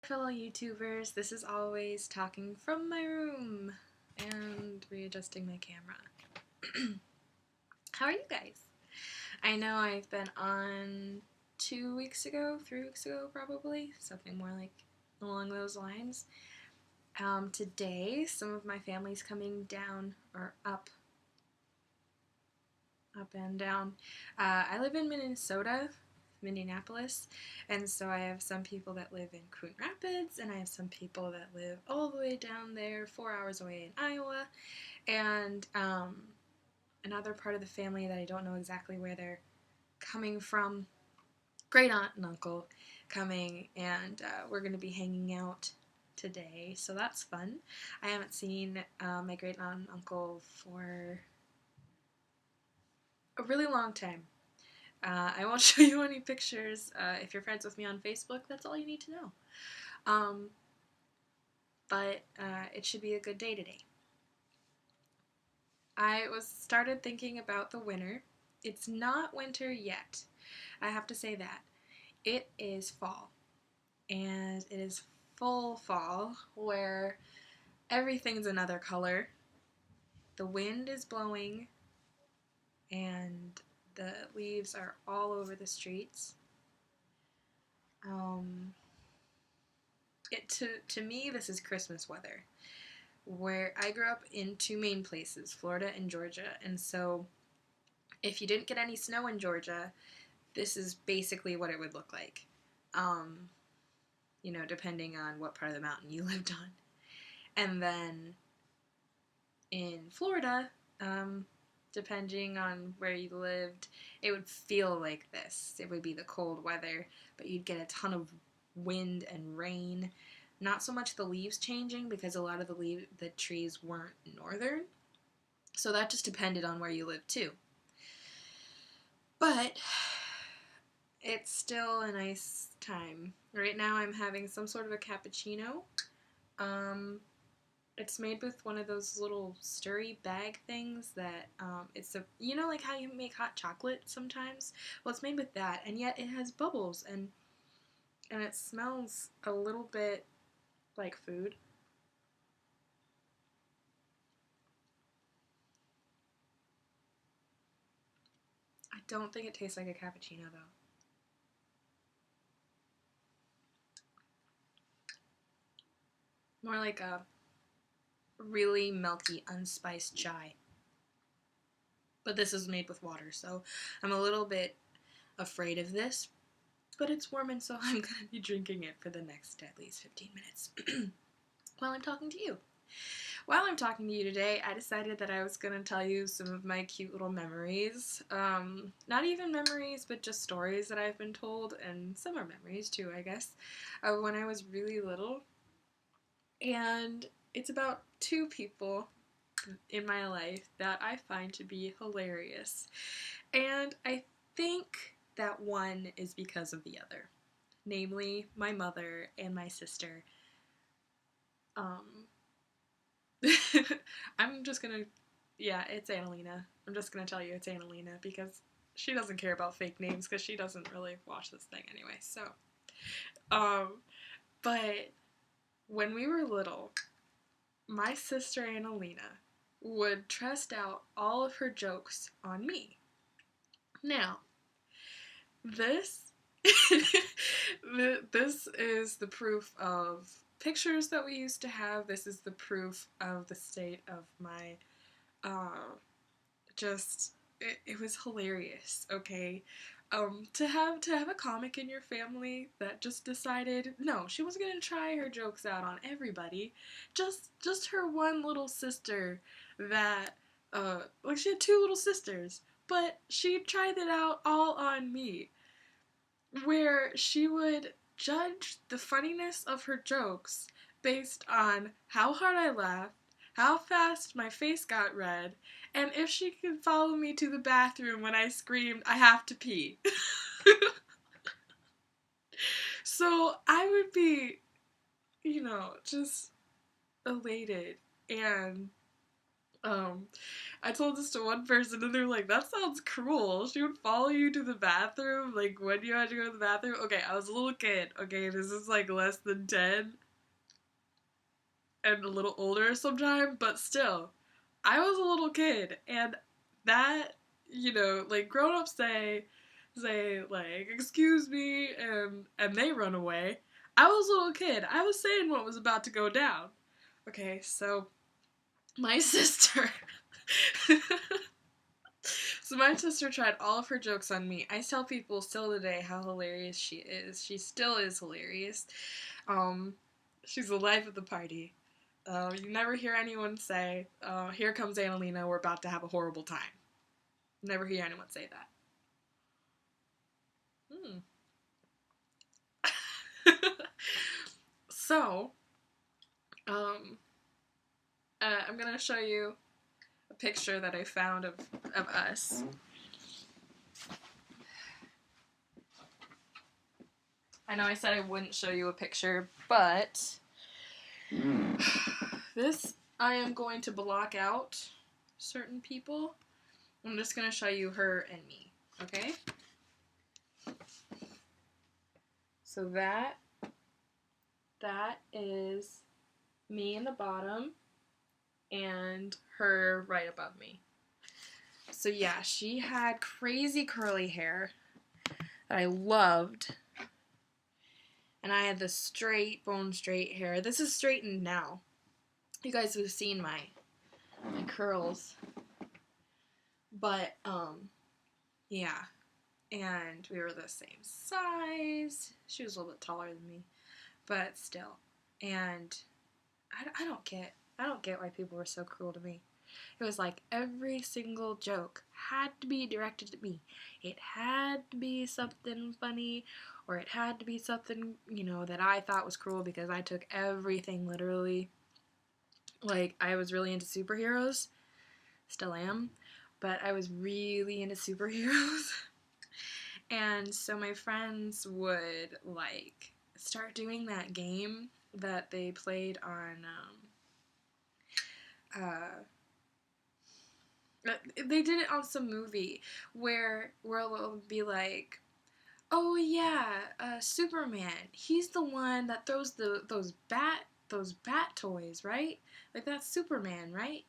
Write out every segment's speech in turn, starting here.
Fellow YouTubers, this is always talking from my room and readjusting my camera. How are you guys? I know I've been on 2 weeks ago, 3 weeks ago probably, something more like along those lines. Today, some of my family's coming down, or up and down. I live in Minneapolis, and so I have some people that live in Coon Rapids, and I have some people that live all the way down there, 4 hours away in Iowa, and another part of the family that I don't know exactly where they're coming from, great aunt and uncle coming, and we're going to be hanging out today, so that's fun. I haven't seen my great aunt and uncle for a really long time. I won't show you any pictures. If you're friends with me on Facebook, that's all you need to know. But it should be a good day today. I started thinking about the winter. It's not winter yet. I have to say that. It is fall. And it is full fall where everything's another color. The wind is blowing and the leaves are all over the streets. To me, this is Christmas weather. Where I grew up in two main places, Florida and Georgia, and so if you didn't get any snow in Georgia, this is basically what it would look like. Depending on what part of the mountain you lived on. And then in Florida, depending on where you lived, it would feel like this. It would be the cold weather, but you'd get a ton of wind and rain. Not so much the leaves changing because a lot of the trees weren't northern. So that just depended on where you lived too. But it's still a nice time. Right now I'm having some sort of a cappuccino. It's made with one of those little stirry bag things that, like how you make hot chocolate sometimes? Well, it's made with that, and yet it has bubbles, and it smells a little bit like food. I don't think it tastes like a cappuccino, though. More like a really milky, unspiced chai. But this is made with water, so I'm a little bit afraid of this. But it's warm, and so I'm going to be drinking it for the next at least 15 minutes while I'm talking to you. While I'm talking to you today, I decided that I was going to tell you some of my cute little memories. Not even memories, but just stories that I've been told, and some are memories too, I guess, of when I was really little. And it's about two people in my life that I find to be hilarious. And I think that one is because of the other. Namely, my mother and my sister. I'm just gonna, it's Annalena. I'm just gonna tell you it's Annalena because she doesn't care about fake names because she doesn't really watch this thing anyway, so. But when we were little, my sister Annalena would trust out all of her jokes on me. Now, this this is the proof of pictures that we used to have. This is the proof of the state of my it was hilarious, okay? To have a comic in your family that just decided no, she wasn't gonna try her jokes out on everybody, just her one little sister that she had two little sisters, but she tried it out all on me, where she would judge the funniness of her jokes based on how hard I laughed, how fast my face got red, and if she could follow me to the bathroom when I screamed, "I have to pee." So I would be, just elated and Um, I told this to one person and they're like, that sounds cruel. She would follow you to the bathroom, like when you had to go to the bathroom. Okay, I was a little kid. Okay, this is like less than 10 and a little older sometime, but still, I was a little kid and that, like grown ups say like, excuse me, and they run away. I was a little kid. I was saying what was about to go down. Okay, so my sister. So my sister tried all of her jokes on me. I tell people still today how hilarious she is. She still is hilarious. Um, she's the life of the party. You never hear anyone say, here comes Annalena, we're about to have a horrible time. Never hear anyone say that. So, I'm gonna show you a picture that I found of us. I know I said I wouldn't show you a picture, but this I am going to block out certain people. I'm just going to show you her and me, okay? So that is me in the bottom and her right above me. So yeah, she had crazy curly hair that I loved. And I had the straight, bone straight hair. This is straightened now. You guys have seen my curls. But, yeah. And we were the same size. She was a little bit taller than me. But still. And I don't get why people were so cruel to me. It was like every single joke had to be directed at me. It had to be something funny, or it had to be something, that I thought was cruel because I took everything literally. Like, I was really into superheroes. Still am. But I was really into superheroes. And so my friends would, like, start doing that game that they played on, they did it on some movie where it'll be like, oh yeah, Superman, he's the one that throws those bat toys, right? Like, that's Superman, right?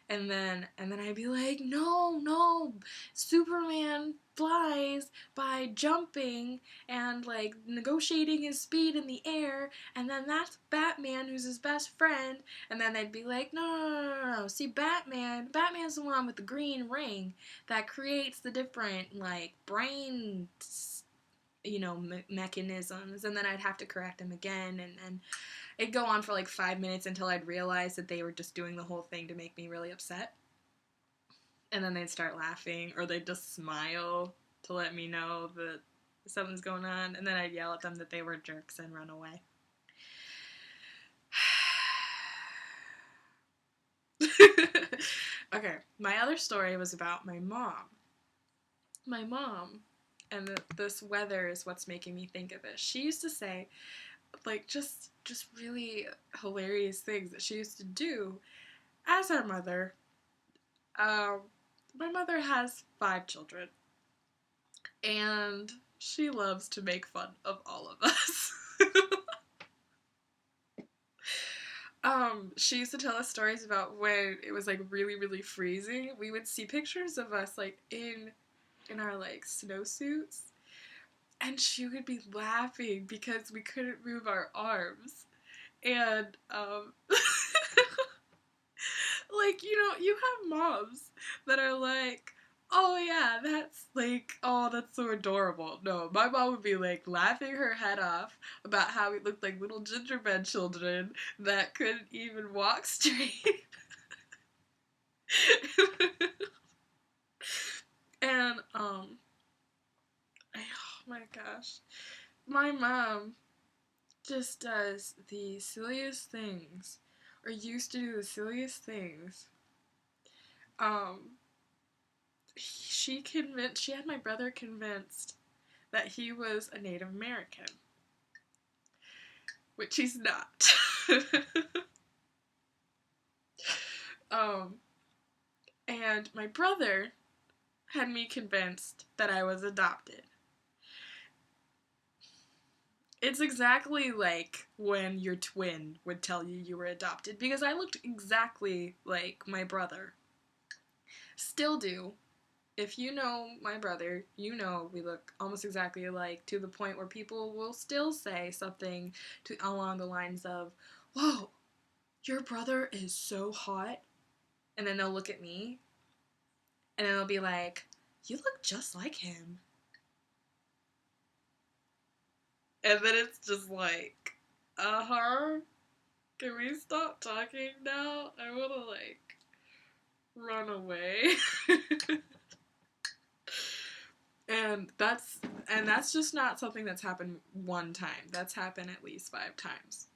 And then I'd be like, no, Superman flies by jumping and, like, negotiating his speed in the air, and then that's Batman, who's his best friend. And then they'd be like, no. See, Batman's the one with the green ring that creates the different, like, brain, mechanisms. And then I'd have to correct him again, and it'd go on for like 5 minutes until I'd realize that they were just doing the whole thing to make me really upset. And then they'd start laughing, or they'd just smile to let me know that something's going on. And then I'd yell at them that they were jerks and run away. Okay, my other story was about my mom. My mom, and this weather is what's making me think of this. She used to say, like, just really hilarious things that she used to do as our mother. My mother has 5 children, and she loves to make fun of all of us. She used to tell us stories about when it was, like, really, really freezing. We would see pictures of us, like, in our, like, snowsuits, and she would be laughing because we couldn't move our arms. And, like, you have moms that are like, oh yeah, that's like, oh, that's so adorable. No, my mom would be like laughing her head off about how we looked like little gingerbread children that couldn't even walk straight. And, oh my gosh. My mom just does the silliest things, or used to do the silliest things. She had my brother convinced that he was a Native American, which he's not. And my brother had me convinced that I was adopted. It's exactly like when your twin would tell you you were adopted, because I looked exactly like my brother. Still do. If you know my brother, you know we look almost exactly alike, to the point where people will still say something along the lines of, "Whoa, your brother is so hot." And then they'll look at me, and then they'll be like, "You look just like him." And then it's just like, can we stop talking now? I wanna, like, run away. And that's just not something that's happened one time. That's happened at least 5 times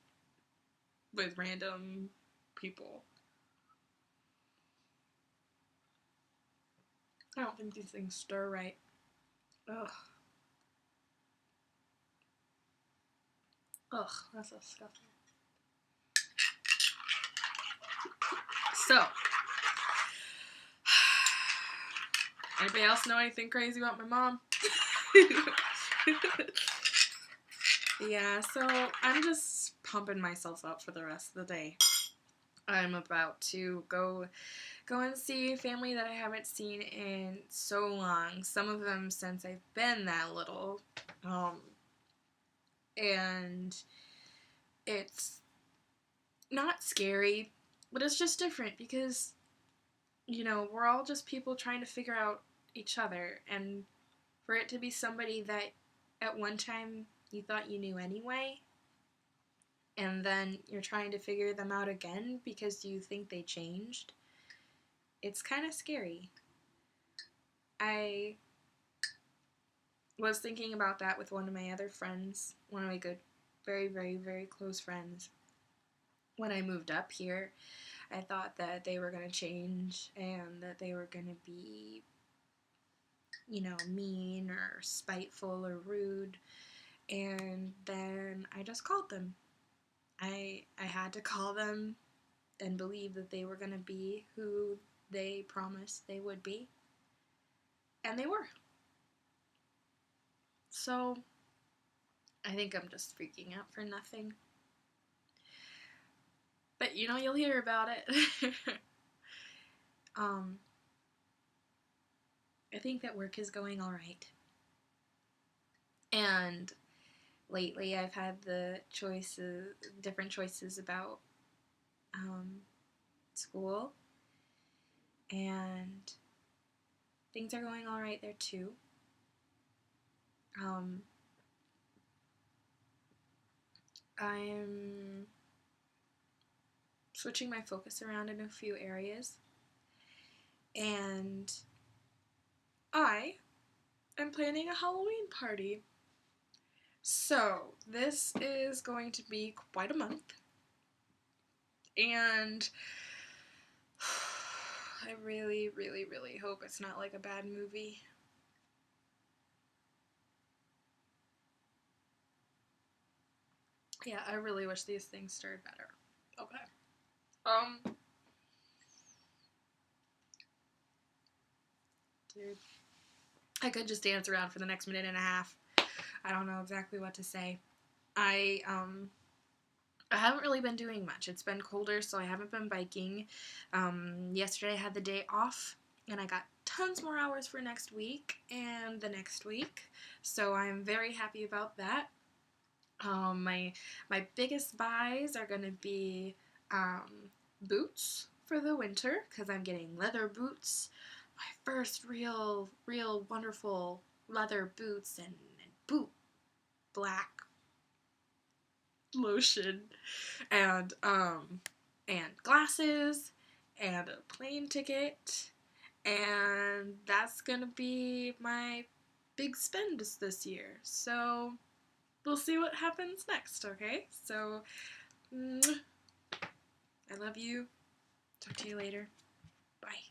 with random people. I don't think these things stir right. Ugh. Ugh, that's disgusting. So, anybody else know anything crazy about my mom? Yeah, so I'm just pumping myself up for the rest of the day. I'm about to go and see family that I haven't seen in so long. Some of them since I've been that little. And it's not scary, but it's just different because, you know, we're all just people trying to figure out each other. And for it to be somebody that at one time you thought you knew anyway, and then you're trying to figure them out again because you think they changed, it's kind of scary. I was thinking about that with one of my other friends, one of my good, very, very, very close friends. When I moved up here, I thought that they were going to change and that they were going to be, you know, mean or spiteful or rude. And then I just called them. I had to call them and believe that they were going to be who they promised they would be. And they were. So I think I'm just freaking out for nothing. But you know, you'll hear about it. I think that work is going all right. And lately I've had different choices about school, and things are going all right there too. I'm switching my focus around in a few areas, and I am planning a Halloween party. So this is going to be quite a month, and I really, really, really hope it's not like a bad movie. Yeah, I really wish these things stirred better. Okay. Dude, I could just dance around for the next minute and a half. I don't know exactly what to say. I haven't really been doing much. It's been colder, so I haven't been biking. Yesterday I had the day off, and I got tons more hours for next week and the next week, so I'm very happy about that. My biggest buys are going to be boots for the winter, because I'm getting leather boots. My first real wonderful leather boots, and boot black lotion, and glasses, and a plane ticket, and that's gonna be my big spend this year. So we'll see what happens next, okay? So, I love you. Talk to you later. Bye.